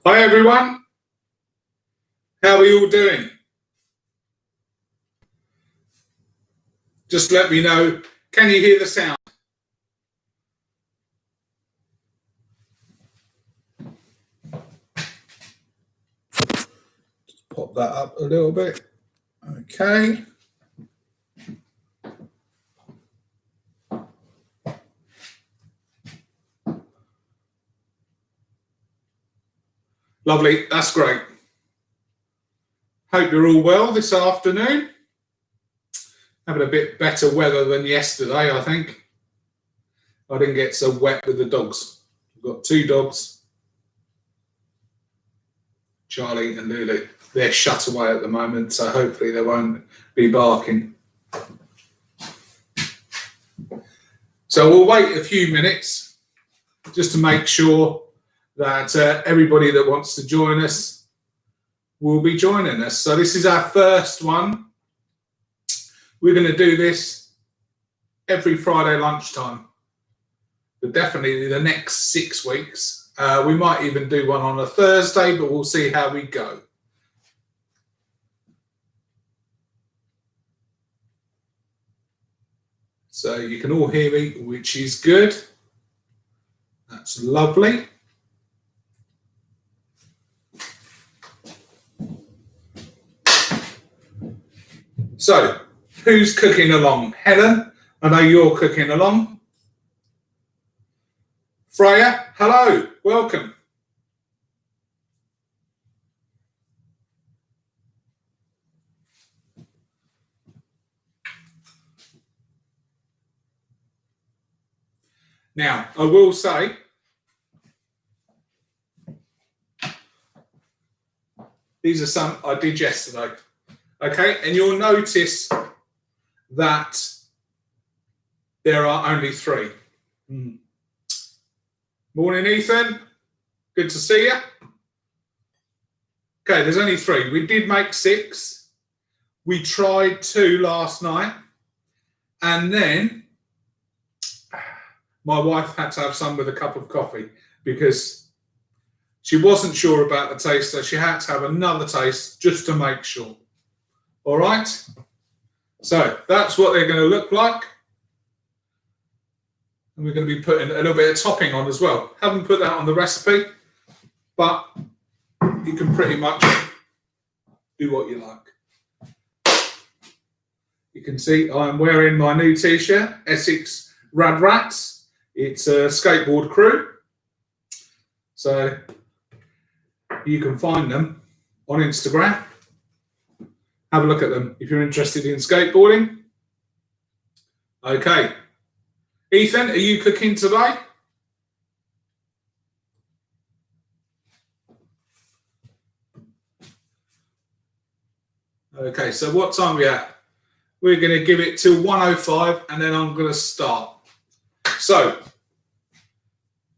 Hi everyone, how are you all doing? Just let me know, can you hear the sound? Just pop that up a little bit. Okay. Lovely, that's great. Hope you're all well this afternoon. Having a bit better weather than yesterday, I think. I didn't get so wet with the dogs. I've got two dogs, Charlie and Lulu. They're shut away at the moment, so hopefully they won't be barking. So we'll wait a few minutes just to make sure that everybody that wants to join us will be joining us. So this is our first one. We're going to do this every Friday lunchtime, but definitely the next 6 weeks. We might even do one on a Thursday, but we'll see how we go. So you can all hear me, which is good. That's lovely. So, who's cooking along? Helen, I know you're cooking along. Freya, hello, welcome. Now, I will say, these are some I did yesterday. Okay, and you'll notice that there are only 3. Morning, Ethan. Good to see you. Okay, there's only 3. We did make 6. We tried 2 last night. And then my wife had to have some with a cup of coffee because she wasn't sure about the taste, so she had to have another taste just to make sure. All right, so that's what they're going to look like. And we're going to be putting a little bit of topping on as well. Haven't put that on the recipe, but you can pretty much do what you like. You can see I'm wearing my new t-shirt, Essex Rad Rats. It's a skateboard crew. So you can find them on Instagram. Have a look at them if you're interested in skateboarding. Okay. Ethan, are you cooking today? Okay, so what time are we at? We're going to give it till 1:05 and then I'm going to start. So,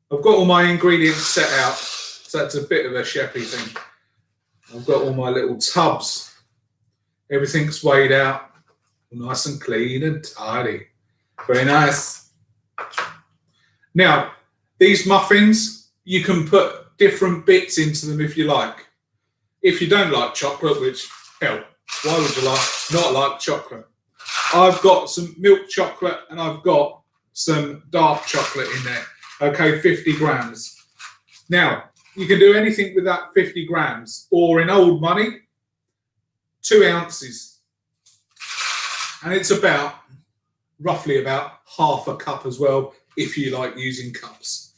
I've got all my ingredients set out. So that's a bit of a chefy thing. I've got all my little tubs. Everything's weighed out, nice and clean and tidy. Very nice. Now, these muffins, you can put different bits into them if you like. If you don't like chocolate, which, hell, why would you not like chocolate? I've got some milk chocolate and I've got some dark chocolate in there. Okay, 50 grams. Now, you can do anything with that 50 grams, or in old money, 2 ounces. And it's roughly about half a cup as well, if you like using cups.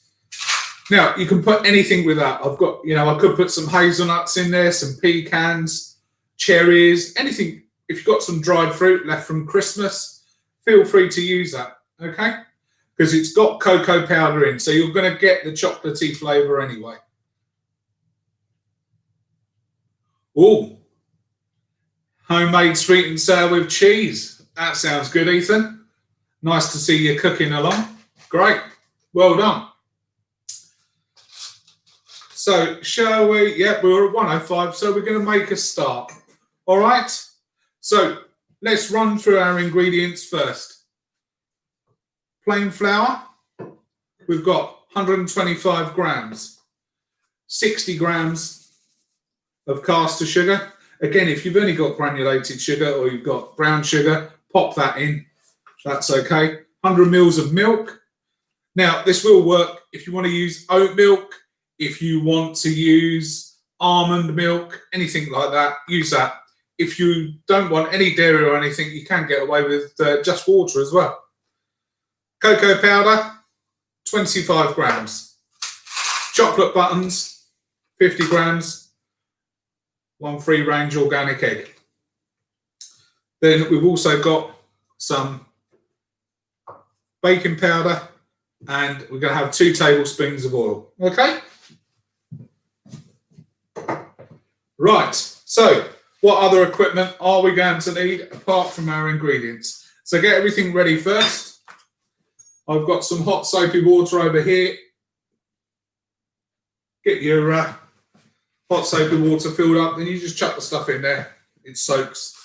Now, you can put anything with that. I've got, I could put some hazelnuts in there, some pecans, cherries, anything. If you've got some dried fruit left from Christmas, feel free to use that, okay? Because it's got cocoa powder in, so you're going to get the chocolatey flavour anyway. Ooh. Homemade sweet and sour with cheese. That sounds good, Ethan. Nice to see you cooking along. Great. Well done. So, shall we? Yeah, we're at 1:05, so we're going to make a start. All right? So, let's run through our ingredients first. Plain flour. We've got 125 grams. 60 grams of caster sugar. Again, if you've only got granulated sugar or you've got brown sugar, pop that in. That's okay. 100 mils of milk. Now, this will work if you want to use oat milk, if you want to use almond milk, anything like that, use that. If you don't want any dairy or anything, you can get away with just water as well. Cocoa powder, 25 grams. Chocolate buttons, 50 grams. 1 free-range organic egg. Then we've also got some baking powder, and we're going to have 2 tablespoons of oil. Okay? Right, so what other equipment are we going to need apart from our ingredients? So get everything ready first. I've got some hot soapy water over here. Get your hot soapy water filled up, then you just chuck the stuff in there. It soaks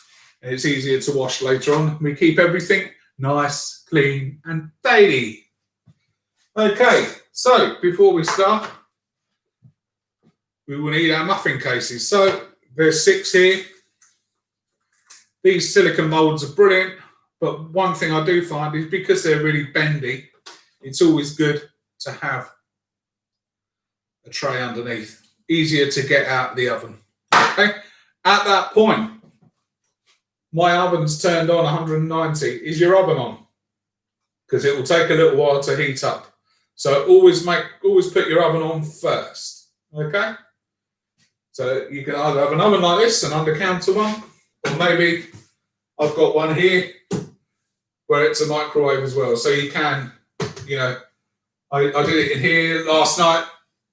and it's easier to wash later on. We keep everything nice, clean and tidy. Okay, so before we start, we will need our muffin cases. So there's 6 here. These silicone moulds are brilliant, but one thing I do find is because they're really bendy, it's always good to have a tray underneath. Easier to get out of the oven. Okay, at that point, my oven's turned on 190. Is your oven on? Because it will take a little while to heat up. So always put your oven on first. Okay, so you can either have an oven like this, an under counter one, or maybe I've got one here where it's a microwave as well. So you can, you know, I did it in here last night.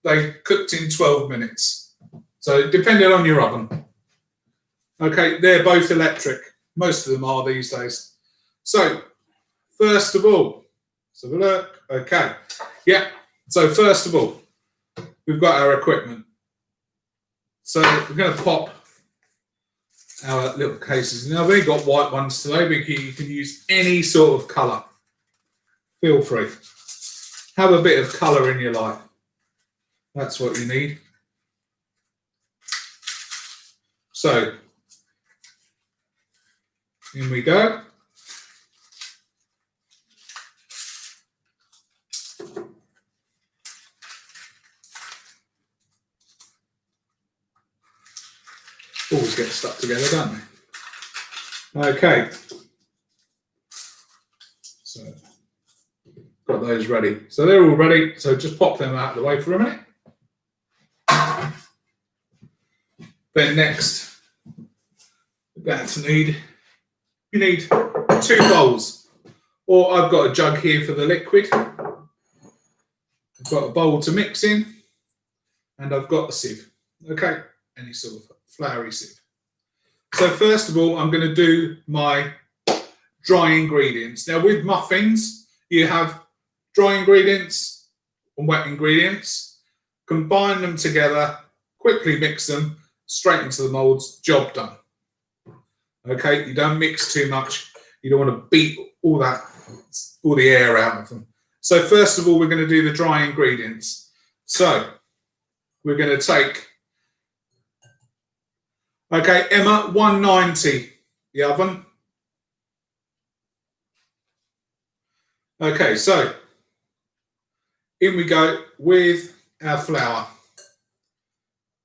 They cooked in 12 minutes. So depending on your oven. Okay, they're both electric. Most of them are these days. So first of all, let's have a look. Okay, yeah. So first of all, we've got our equipment. So we're going to pop our little cases. Now I've only got white ones today, but you can use any sort of colour. Feel free. Have a bit of colour in your life. That's what you need. So, in we go. Always get stuck together, don't they? Okay. So, got those ready. So they're all ready. So just pop them out of the way for a minute. Then next, we're going to need, you need 2 bowls, or I've got a jug here for the liquid. I've got a bowl to mix in, and I've got a sieve. Okay, any sort of floury sieve. So first of all, I'm going to do my dry ingredients. Now with muffins, you have dry ingredients and wet ingredients. Combine them together, quickly mix them, straight into the moulds, job done. Okay, you don't mix too much. You don't want to beat all the air out of them. So first of all, we're going to do the dry ingredients. So we're going to take, okay, Emma, 190, the oven. Okay, so in we go with our flour.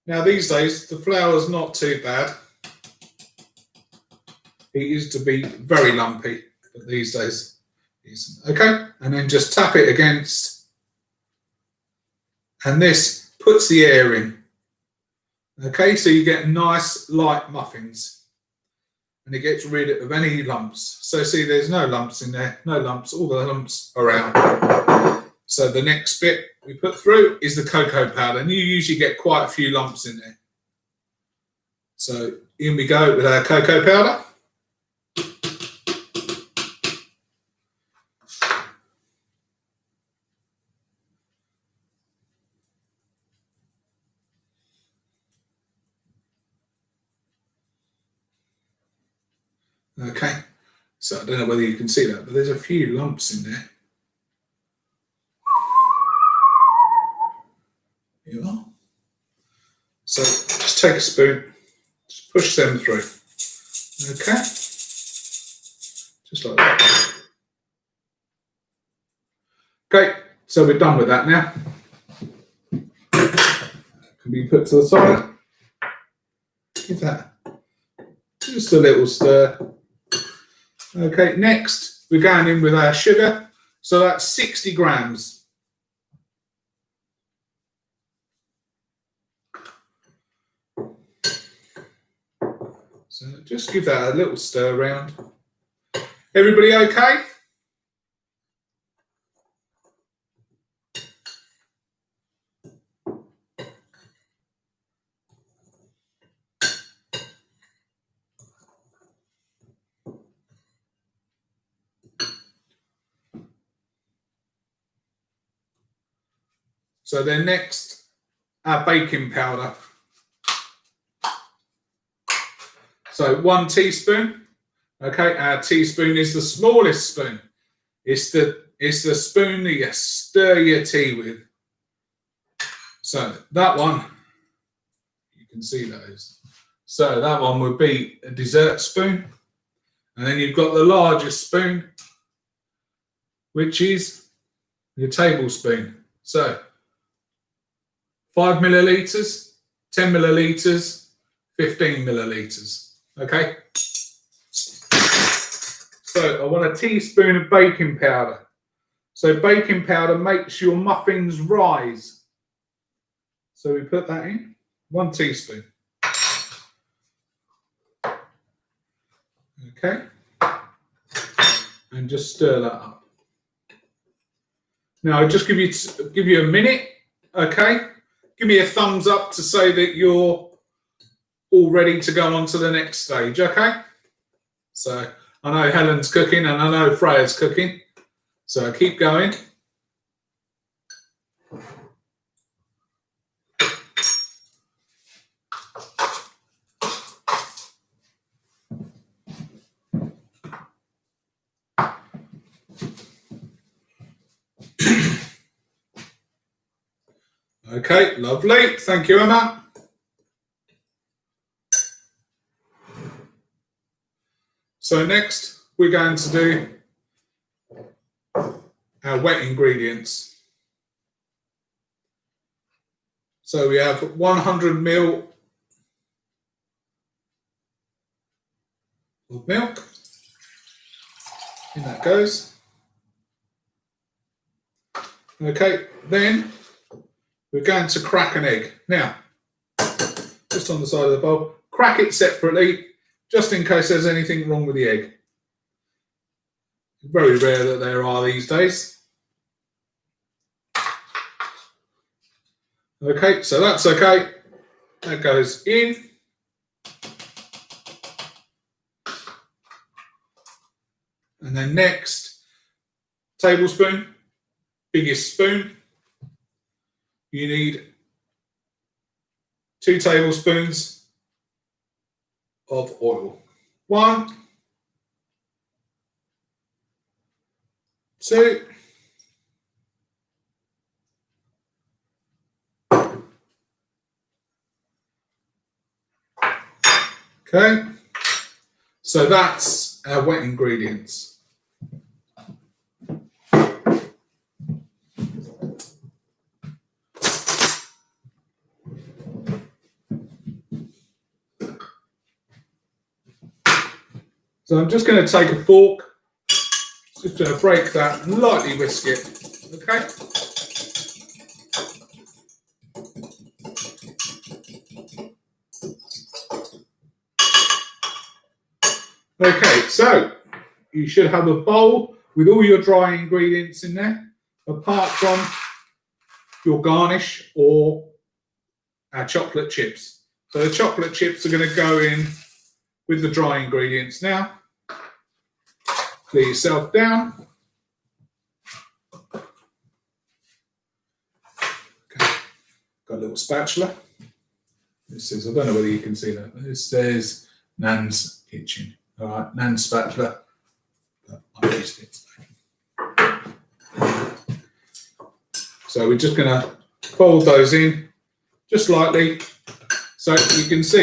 Now these days, the flour's not too bad. It used to be very lumpy, but these days it isn't. Okay, and then just tap it against, and this puts the air in. Okay, so you get nice light muffins, and it gets rid of any lumps. So see, there's no lumps in there, no lumps, all the lumps are out. So the next bit we put through is the cocoa powder, and you usually get quite a few lumps in there. So in we go with our cocoa powder. Okay, so I don't know whether you can see that, but there's a few lumps in there. Here you are. So just take a spoon, just push them through. Okay, just like that. Okay, so we're done with that now. Can be put to the side. Give that just a little stir. Okay, next we're going in with our sugar. So that's 60 grams. So just give that a little stir around. Everybody okay? So then next, our baking powder. So 1 teaspoon. Okay, our teaspoon is the smallest spoon. It's the spoon that you stir your tea with. So that one, you can see those. So that one would be a dessert spoon. And then you've got the largest spoon, which is your tablespoon. So 5 millilitres, 10 millilitres, 15 millilitres. Okay? So I want a teaspoon of baking powder. So baking powder makes your muffins rise. So we put that in, 1 teaspoon. Okay? And just stir that up. Now I'll just give you a minute, okay? Give me a thumbs up to say that you're all ready to go on to the next stage, okay? So I know Helen's cooking and I know Freya's cooking. So keep going. Okay, lovely. Thank you, Emma. So next, we're going to do our wet ingredients. So we have 100 ml of milk. In that goes. Okay, then we're going to crack an egg. Now, just on the side of the bowl, crack it separately, just in case there's anything wrong with the egg. Very rare that there are these days. Okay, so that's okay. That goes in. And then next, tablespoon, biggest spoon. You need 2 tablespoons of oil. 1, 2, okay. So that's our wet ingredients. So I'm just going to take a fork, just going to break that and lightly whisk it, okay? Okay, so you should have a bowl with all your dry ingredients in there, apart from your garnish or our chocolate chips. So the chocolate chips are going to go in with the dry ingredients now. Clear yourself down. Okay. Got a little spatula. This is, I don't know whether you can see that. This says Nan's Kitchen. All right, Nan's spatula. But I used it today. So we're just going to fold those in just lightly. So you can see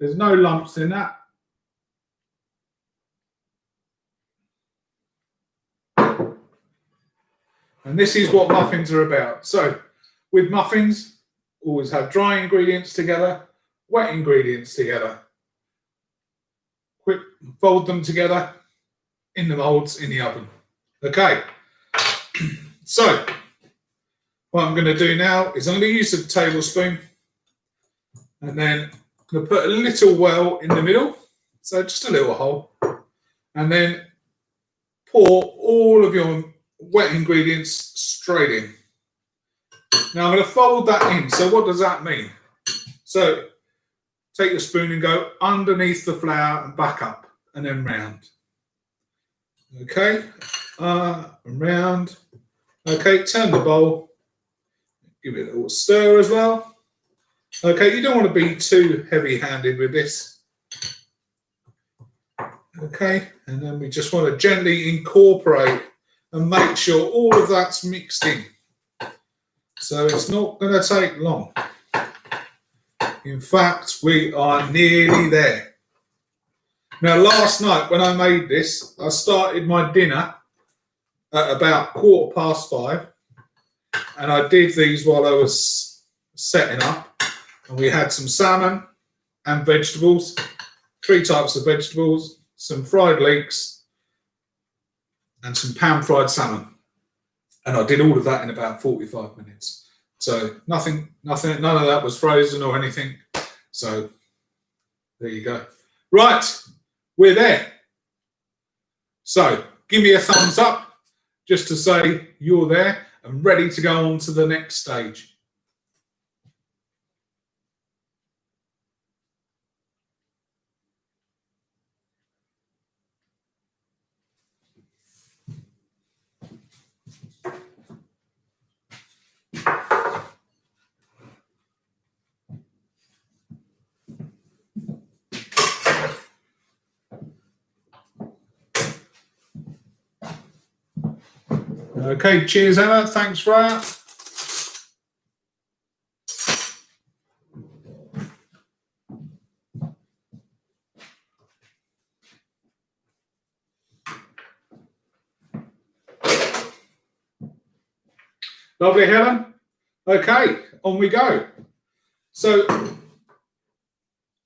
there's no lumps in that. And this is what muffins are about. So with muffins, always have dry ingredients together, wet ingredients together. Quick, fold them together in the moulds in the oven. Okay. So what I'm going to do now is I'm going to use a tablespoon and then I'm going to put a little well in the middle. So just a little hole. And then pour all of your wet ingredients straight in. Now I'm going to fold that in. So what does that mean? So take your spoon and go underneath the flour and back up and then round. Okay, and round. Okay, turn the bowl. Give it a little stir as well. Okay, you don't want to be too heavy-handed with this. Okay, and then we just want to gently incorporate and make sure all of that's mixed in. So it's not going to take long. In fact, we are nearly there. Now, last night when I made this, I started my dinner at about 5:15, and I did these while I was setting up. And we had some salmon and vegetables, 3 types of vegetables, some fried leeks, and some pan-fried salmon. And I did all of that in about 45 minutes. So none of that was frozen or anything. So there you go. Right, we're there. So give me a thumbs up just to say you're there and ready to go on to the next stage. Okay, cheers, Emma. Thanks for that. Lovely, Helen. Okay, on we go. So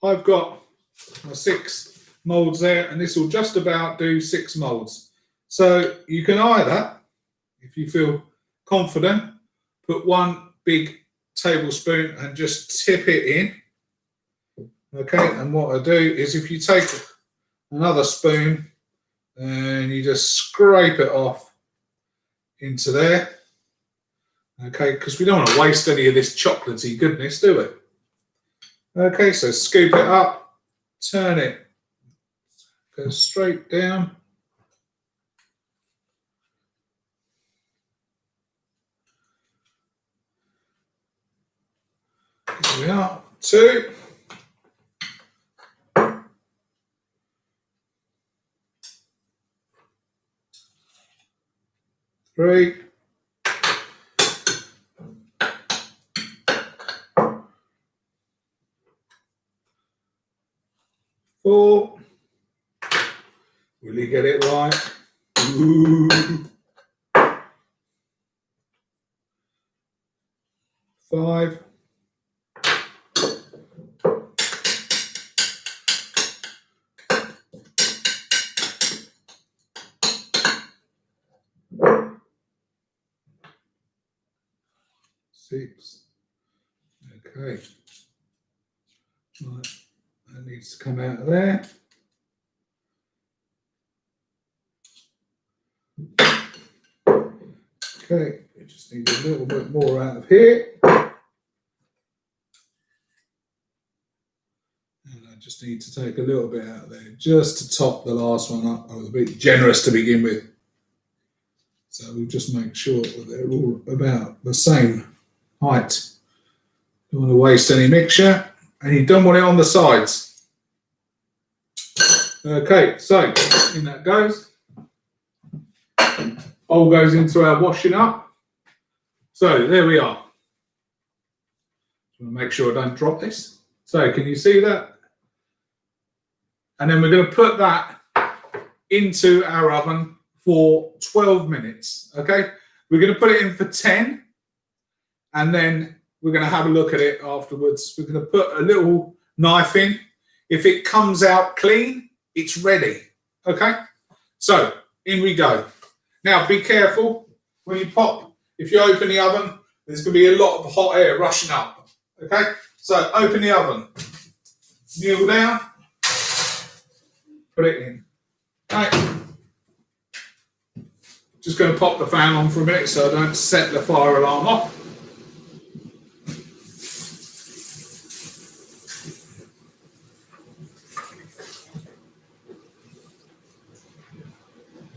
I've got my 6 moulds there, and this will just about do 6 moulds. So you can either, if you feel confident, put 1 big tablespoon and just tip it in. Okay, and what I do is if you take another spoon and you just scrape it off into there. Okay, because we don't want to waste any of this chocolatey goodness, do we? Okay, so scoop it up, turn it, go straight down. Here we are, 2. 3. 4. Will you get it right? Ooh. 5. 6. Okay. Right. That needs to come out of there. Okay, we just need a little bit more out of here. And I just need to take a little bit out of there just to top the last one up. I was a bit generous to begin with. So we'll just make sure that they're all about the same height. Don't want to waste any mixture. And you don't want it on the sides. Okay, so in that goes. All goes into our washing up. So there we are. Make sure I don't drop this. So can you see that? And then we're going to put that into our oven for 12 minutes. Okay, we're going to put it in for 10, and then we're going to have a look at it afterwards. We're going to put a little knife in. If it comes out clean, it's ready. Okay, so in we go. Now be careful when you pop. If you open the oven, there's going to be a lot of hot air rushing up. Okay, so open the oven, kneel down, put it in. Okay. Just going to pop the fan on for a minute so I don't set the fire alarm off.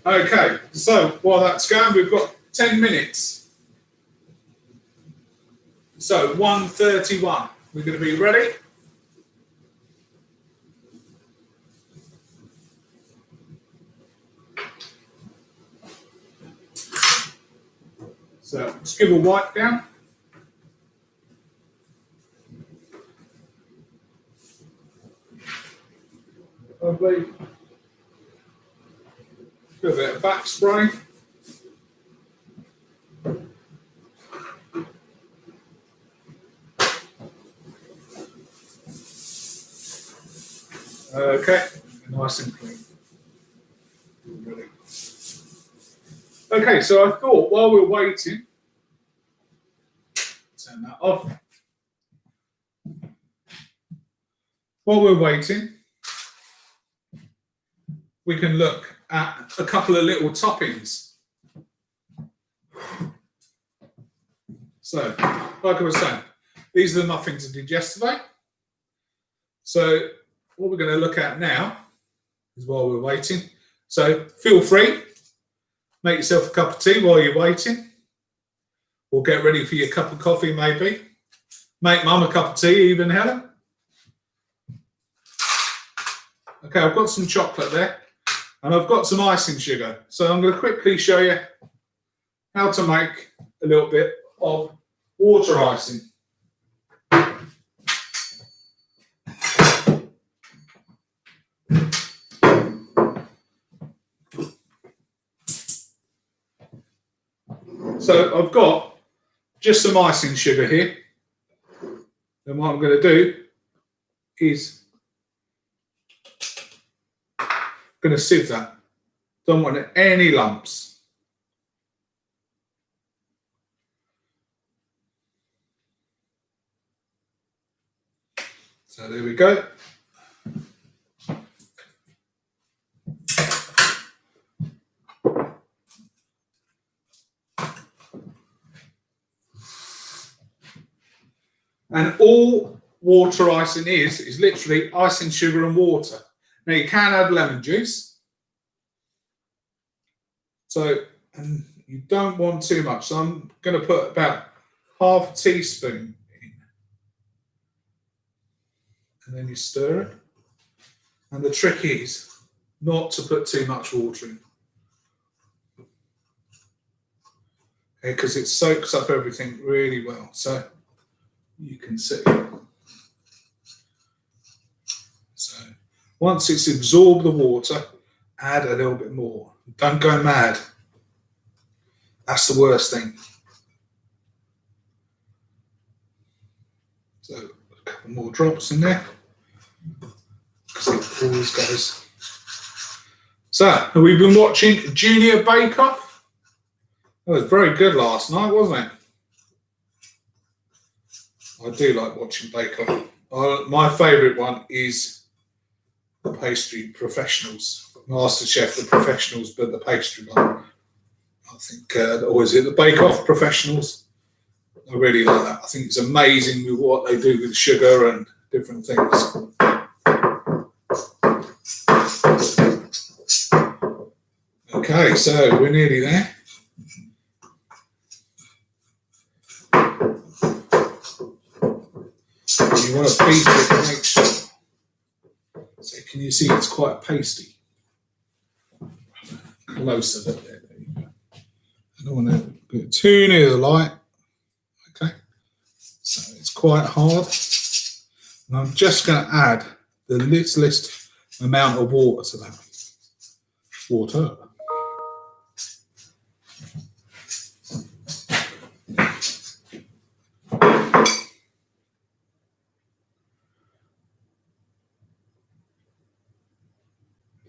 Okay, so while that's going, we've got 10 minutes. So 1:31, we're going to be ready. So just give a wipe down. Lovely. Do a bit of back spray. Okay, nice and clean. Ready. Okay, so I thought while we're waiting, turn that off. While we're waiting, we can look at a couple of little toppings. So, like I was saying, these are the muffins I did yesterday. So, what we're going to look at now is while we're waiting. So, feel free, make yourself a cup of tea while you're waiting, or get ready for your cup of coffee maybe. Make mum a cup of tea even, Helen. Okay, I've got some chocolate there, and I've got some icing sugar. So I'm going to quickly show you how to make a little bit of water icing. So I've got just some icing sugar here. And what I'm going to do is going to sieve that. Don't want any lumps. So there we go. And all water icing is literally icing sugar and water. Now you can add lemon juice. So, and you don't want too much. So I'm going to put about half a teaspoon in. And then you stir it. And the trick is not to put too much water in. Okay, because it soaks up everything really well. So you can see. So once it's absorbed the water, add a little bit more. Don't go mad. That's the worst thing. So a couple more drops in there. Because it always goes. So we've been watching Junior Bake Off. That was very good last night, wasn't it? I do like watching Bake Off. My favourite one is the Pastry Professionals. MasterChef, the Professionals, but the pastry one. I think, or is it the Bake Off Professionals? I really like that. I think it's amazing with what they do with sugar and different things. Okay, so we're nearly there. You want to beat it to make sure. So can you see it's quite pasty? Closer, look there. There you go. I don't want to go too near the light. Okay. So it's quite hard. And I'm just going to add the littlest amount of water to that. Water.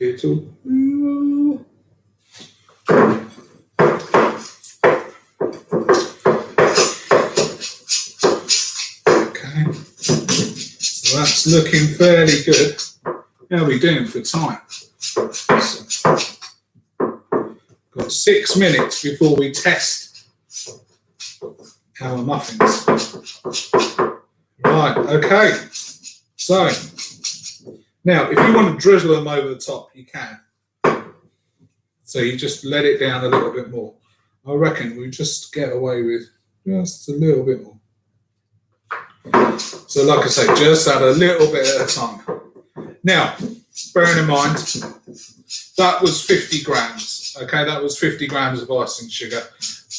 Little. Okay. So that's looking fairly good. How are we doing for time? So, got 6 minutes before we test our muffins. Right, okay. So, now if you want to drizzle them over the top, you can. So you just let it down a little bit more. I reckon we just get away with just a little bit more. So like I say, just add a little bit at a time. Now, bearing in mind, that was 50 grams. Okay, that was 50 grams of icing sugar.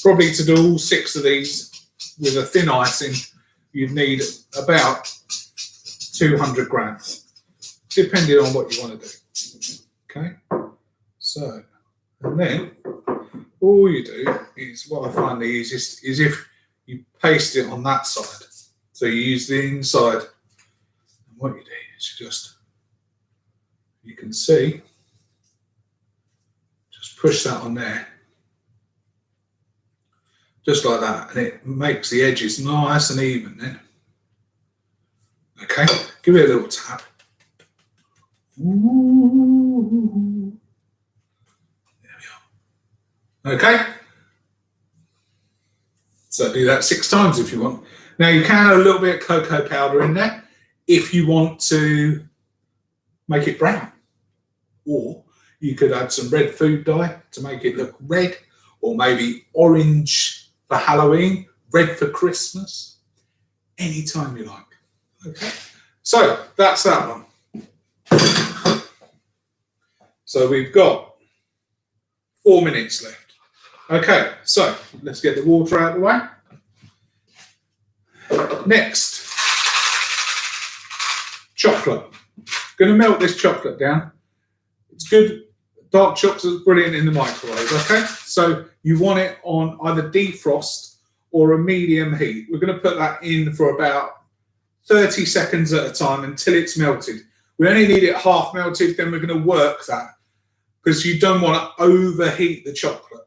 Probably to do all 6 of these with a thin icing, you'd need about 200 grams, depending on what you want to do. Okay, so, and then all you do is, what I find the easiest is if you paste it on that side. So you use the inside, and what you do is just, you can see, just push that on there, just like that, and it makes the edges nice and even then. Okay, give it a little tap. Ooh. There we are. Okay, so do that 6 times if you want. Now you can add a little bit of cocoa powder in there if you want to make it brown, or you could add some red food dye to make it look red, or maybe orange for Halloween, red for Christmas, anytime you like. Okay, so that's that one. So we've got 4 minutes left. Okay, so let's get the water out of the way. Next, chocolate. Going to melt this chocolate down. It's good. Dark chocolate's brilliant in the microwave. Okay, so you want it on either defrost or a medium heat. We're going to put that in for about 30 seconds at a time until it's melted. We only need it half melted, then we're going to work that because you don't want to overheat the chocolate.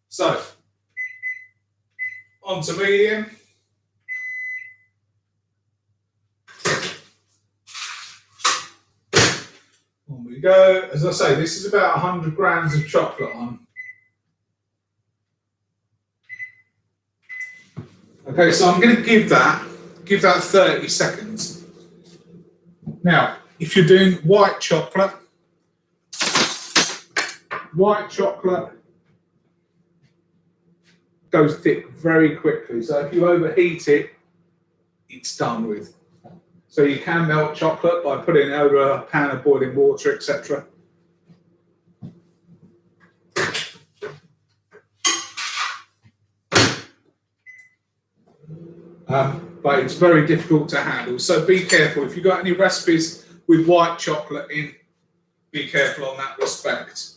So, onto medium. On we go. As I say, this is about 100 grams of chocolate on. Okay, so I'm going to give that 30 seconds. Now, if you're doing white chocolate goes thick very quickly. So if you overheat it, it's done with. So you can melt chocolate by putting it over a pan of boiling water, etc. But it's very difficult to handle. So be careful. If you've got any recipes with white chocolate in, be careful on that respect.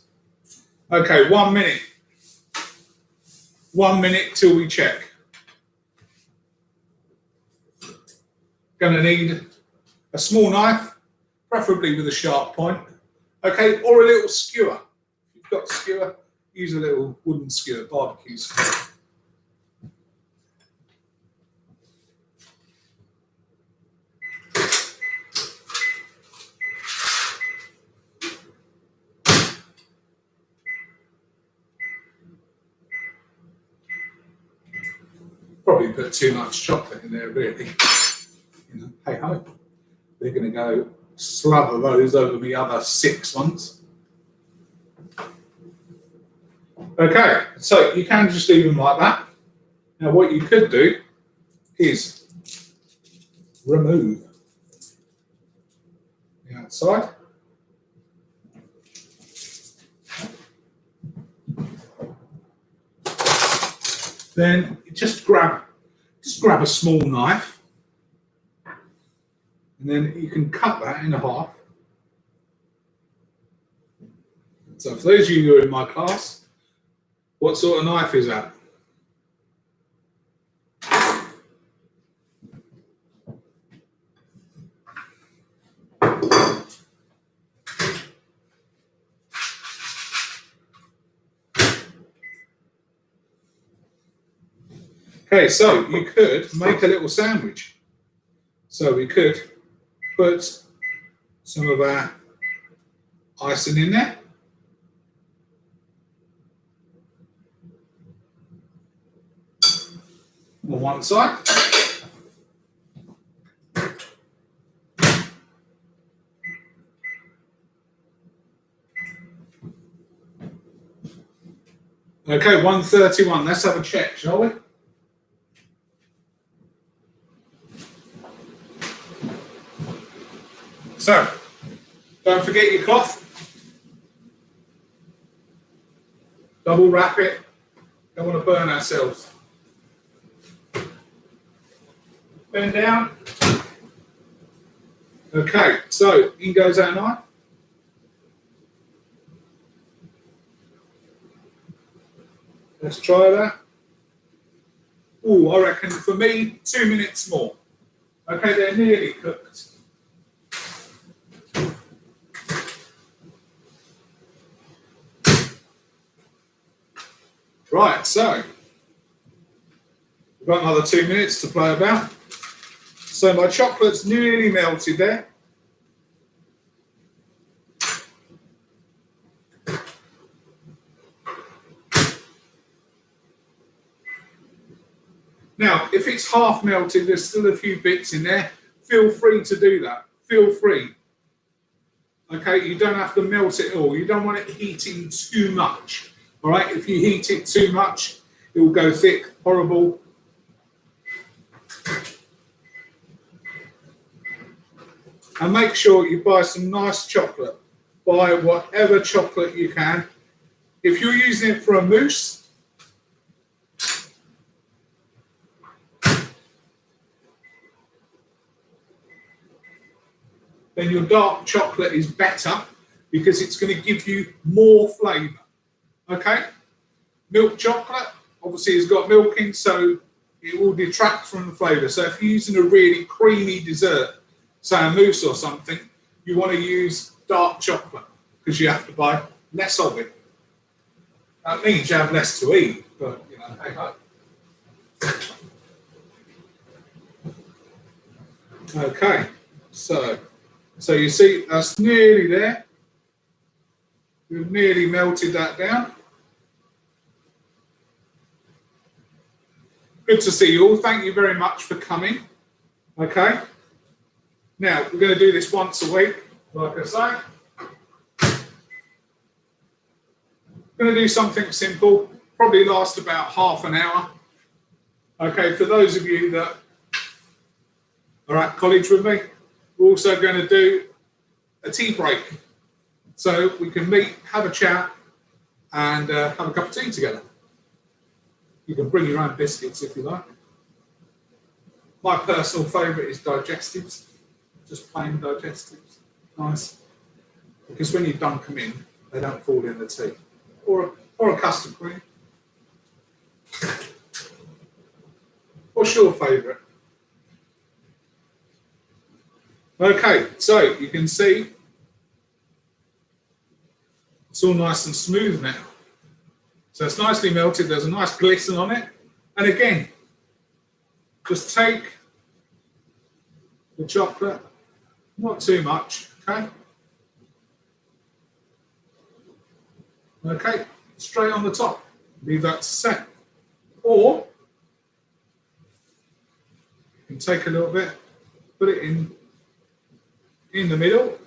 Okay, 1 minute. 1 minute till we check. Going to need a small knife, preferably with a sharp point. Okay, or a little skewer. If you've got a skewer, use a little wooden skewer, barbecue skewer. Probably put too much chocolate in there, really. You know, hey ho. They're going to go slither those over the other 6 ones. Okay, so you can just leave them like that. Now, what you could do is remove the outside. Then just grab just grab a small knife and then you can cut that in half. So for those of you who are in my class, what sort of knife is that? Okay, so you could make a little sandwich. So we could put some of our icing in there. On one side. Okay, 131. Let's have a check, shall we? So, don't forget your cloth. Double wrap it. Don't want to burn ourselves. Bend down. Okay, so in goes our knife. Let's try that. Oh, I reckon for me, 2 minutes more. Okay, they're nearly cooked. Right, so we've got another 2 minutes to play about. So my chocolate's nearly melted there. Now, if it's half melted, there's still a few bits in there. Feel free to do that. Feel free. Okay, you don't have to melt it all. You don't want it heating too much. All right, if you heat it too much, it will go thick, horrible. And make sure you buy some nice chocolate. Buy whatever chocolate you can. If you're using it for a mousse, then your dark chocolate is better because it's going to give you more flavour. Okay? Milk chocolate, obviously, has got milk in, so it will detract from the flavour. So if you're using a really creamy dessert, say a mousse or something, you want to use dark chocolate because you have to buy less of it. That means you have less to eat, but you know, hey ho. Okay, so you see that's nearly there. We've nearly melted that down. Good to see you all. Thank you very much for coming. Okay. Now, we're going to do this once a week, like I say. Going to do something simple, probably last about half an hour. Okay, for those of you that are at college with me, we're also going to do a tea break. So we can meet, have a chat, and have a cup of tea together. You can bring your own biscuits if you like. My personal favourite is digestives, just plain digestives. Nice. Because when you dunk them in, they don't fall in the tea. Or a custard cream. What's your favourite? Okay, so you can see it's all nice and smooth now. So it's nicely melted, there's a nice glisten on it. And again, just take the chocolate, not too much, okay? Okay, straight on the top, leave that to set. Or you can take a little bit, put it in the middle,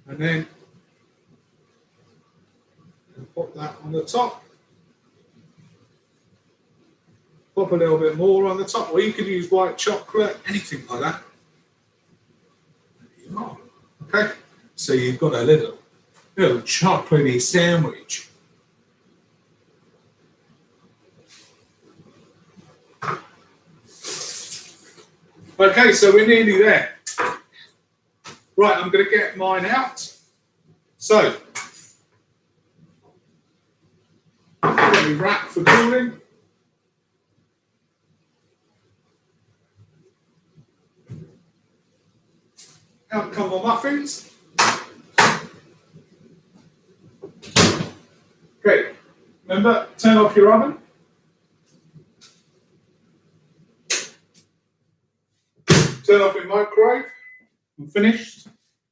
and then pop that on the top. Pop a little bit more on the top, or you could use white chocolate, anything like that. There you are. Okay, so you've got a little chocolatey sandwich. Okay, so we're nearly there. Right, I'm going to get mine out. So, let me wrap for cooling. Out come my muffins. Okay, remember, turn off your oven. Turn off your microwave. I'm finished.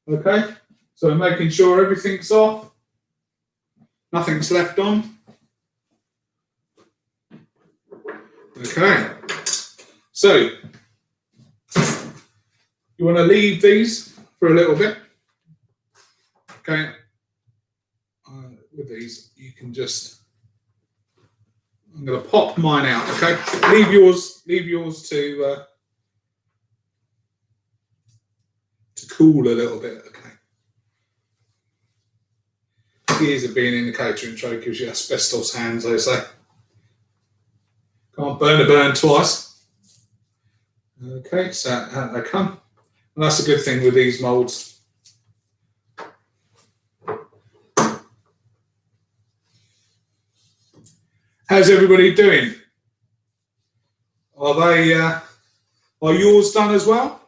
Okay, so making sure everything's off. Nothing's left on. Okay, so you want to leave these for a little bit. Okay, with these you can just, I'm going to pop mine out. Okay, leave yours to cool a little bit. Okay, years of being in the catering trade gives you asbestos hands, they say. Can't burn a burn twice. Okay, so out they come. And that's a good thing with these moulds. How's everybody doing? Are yours done as well?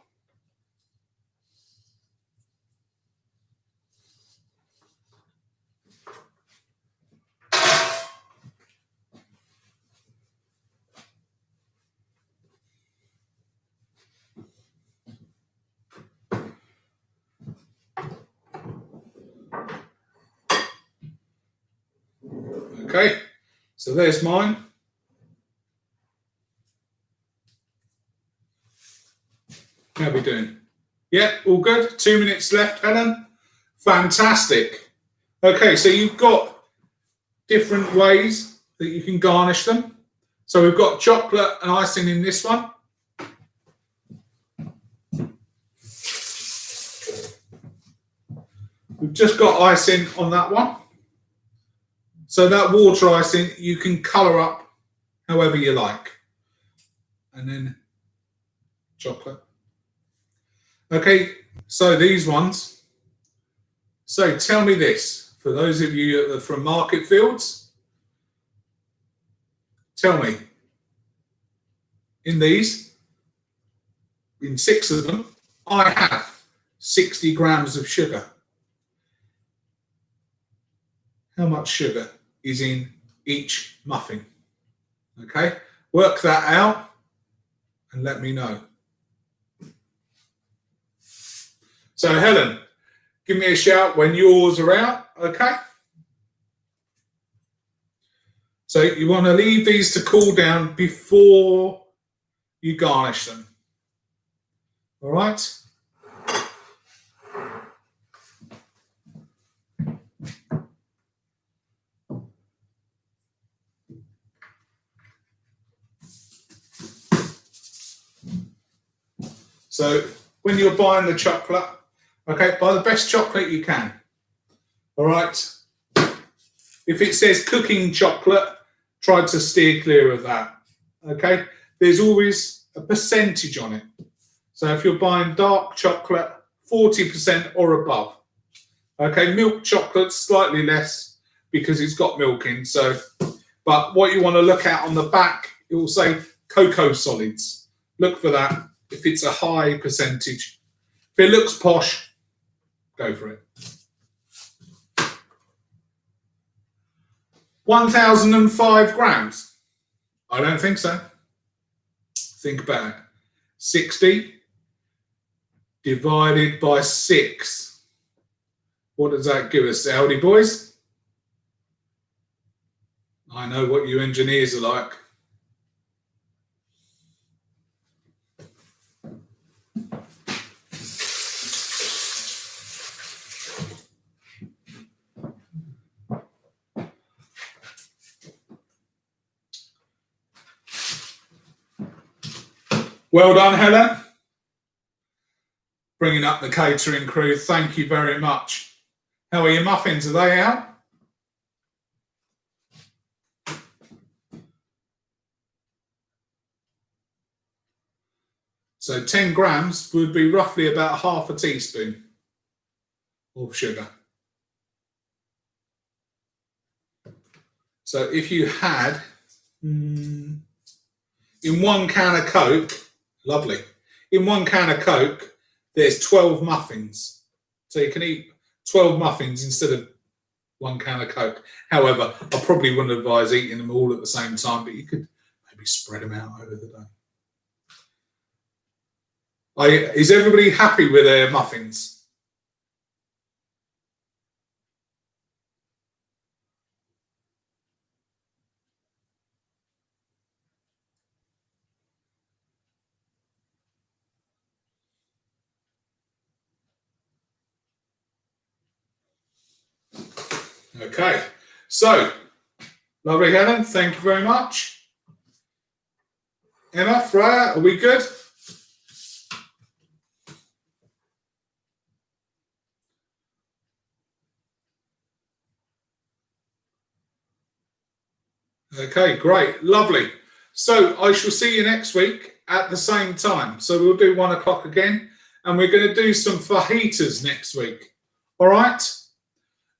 Okay, so there's mine. How are we doing? Yeah, all good. 2 minutes left, Helen. Fantastic. Okay, so you've got different ways that you can garnish them. So we've got chocolate and icing in this one. We've just got icing on that one. So that water icing, you can colour up however you like. And then chocolate. Okay, so these ones. So tell me this, for those of you that are from market fields, tell me, in these, in 6 of them, I have 60 grams of sugar. How much sugar is in each muffin? Okay, work that out and let me know. So Helen, give me a shout when yours are out, okay? So you want to leave these to cool down before you garnish them. All right? So when you're buying the chocolate, okay, buy the best chocolate you can. All right? If it says cooking chocolate, try to steer clear of that. Okay? There's always a percentage on it. So if you're buying dark chocolate, 40% or above. Okay, milk chocolate, slightly less because it's got milk in. So, but what you want to look at on the back, it will say cocoa solids. Look for that if it's a high percentage. If it looks posh, go for it. 1,005 grams. I don't think so. Think about it. 60 divided by 6. What does that give us, Audi boys? I know what you engineers are like. Well done, Helen. Bringing up the catering crew. Thank you very much. How are your muffins? Are they out? So 10 grams would be roughly about half a teaspoon of sugar. So if you had, in 1 can of Coke, lovely, in 1 can of Coke, there's 12 muffins. So you can eat 12 muffins instead of 1 can of Coke. However, I probably wouldn't advise eating them all at the same time, but you could maybe spread them out over the day. Is everybody happy with their muffins? Okay, so lovely, Helen. Thank you very much. Emma, Freya, are we good? Okay, great, lovely. So I shall see you next week at the same time. So we'll do 1 o'clock again, and we're going to do some fajitas next week. All right.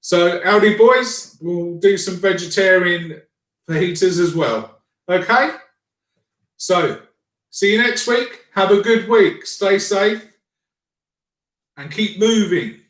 So Aldi boys, we'll do some vegetarian fajitas as well. Okay. So see you next week. Have a good week. Stay safe and keep moving.